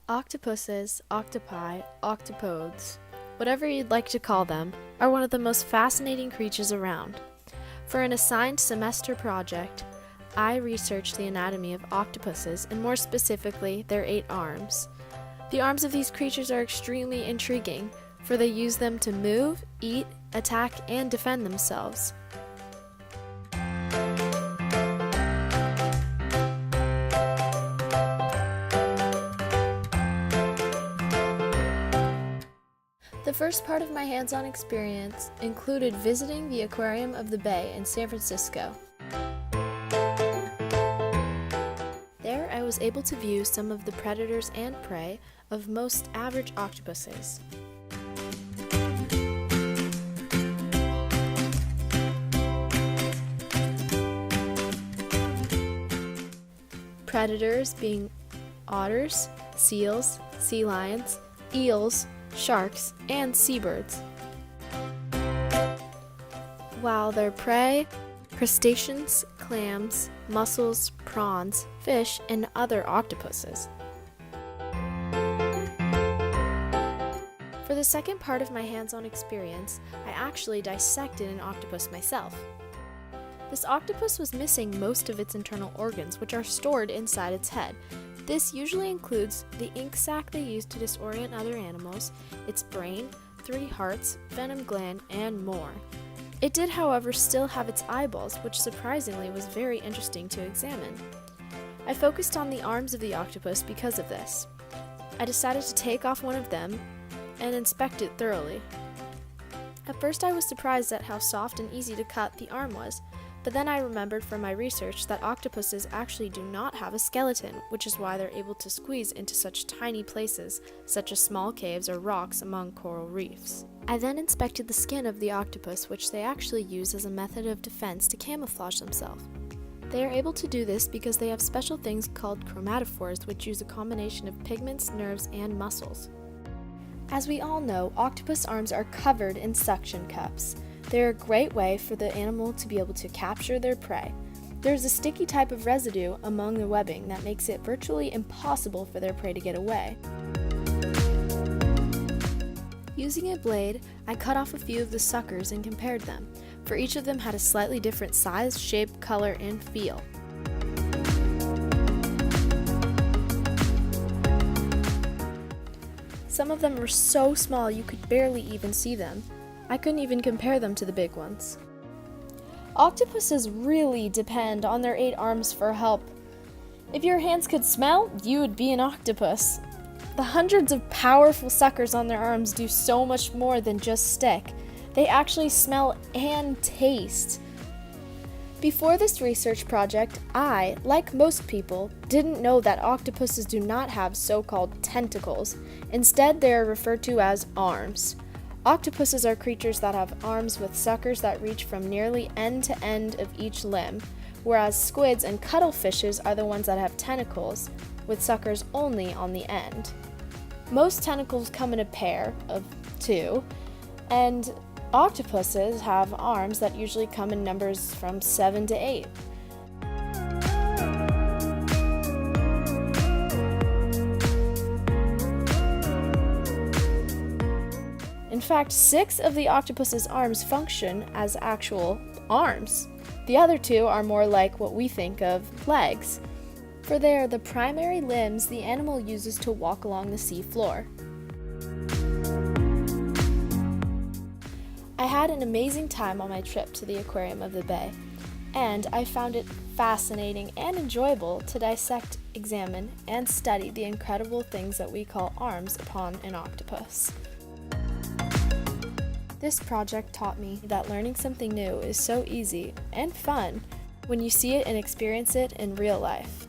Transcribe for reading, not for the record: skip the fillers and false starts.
Octopuses, octopi, octopodes, whatever you'd like to call them, are one of the most fascinating creatures around. For an assigned semester project, I researched the anatomy of octopuses and more specifically their 8 arms. The arms of these creatures are extremely intriguing, for they use them to move, eat, attack, and defend themselves. The first part of my hands-on experience included visiting the Aquarium of the Bay in San Francisco. There I was able to view some of the predators and prey of most average octopuses. Predators being otters, seals, sea lions, eels, sharks, and seabirds. While their prey, crustaceans, clams, mussels, prawns, fish, and other octopuses. For the second part of my hands-on experience, I actually dissected an octopus myself. This octopus was missing most of its internal organs, which are stored inside its head. This usually includes the ink sac they use to disorient other animals, its brain, 3 hearts, venom gland, and more. It did, however, still have its eyeballs, which surprisingly was very interesting to examine. I focused on the arms of the octopus because of this. I decided to take off one of them and inspect it thoroughly. At first I was surprised at how soft and easy to cut the arm was, but then I remembered from my research that octopuses actually do not have a skeleton, which is why they're able to squeeze into such tiny places, such as small caves or rocks among coral reefs. I then inspected the skin of the octopus, which they actually use as a method of defense to camouflage themselves. They are able to do this because they have special things called chromatophores, which use a combination of pigments, nerves, and muscles. As we all know, octopus arms are covered in suction cups. They're a great way for the animal to be able to capture their prey. There's a sticky type of residue among the webbing that makes it virtually impossible for their prey to get away. Using a blade, I cut off a few of the suckers and compared them, for each of them had a slightly different size, shape, color, and feel. Some of them were so small you could barely even see them. I couldn't even compare them to the big ones. Octopuses really depend on their 8 arms for help. If your hands could smell, you would be an octopus. The hundreds of powerful suckers on their arms do so much more than just stick. They actually smell and taste. Before this research project, I, like most people, didn't know that octopuses do not have so-called tentacles. Instead, they are referred to as arms. Octopuses are creatures that have arms with suckers that reach from nearly end to end of each limb, whereas squids and cuttlefishes are the ones that have tentacles, with suckers only on the end. Most tentacles come in a pair of 2, and octopuses have arms that usually come in numbers from 7 to 8. In fact, 6 of the octopus's arms function as actual arms. The other 2 are more like what we think of legs, for they are the primary limbs the animal uses to walk along the sea floor. I had an amazing time on my trip to the Aquarium of the Bay, and I found it fascinating and enjoyable to dissect, examine, and study the incredible things that we call arms upon an octopus. This project taught me that learning something new is so easy and fun when you see it and experience it in real life.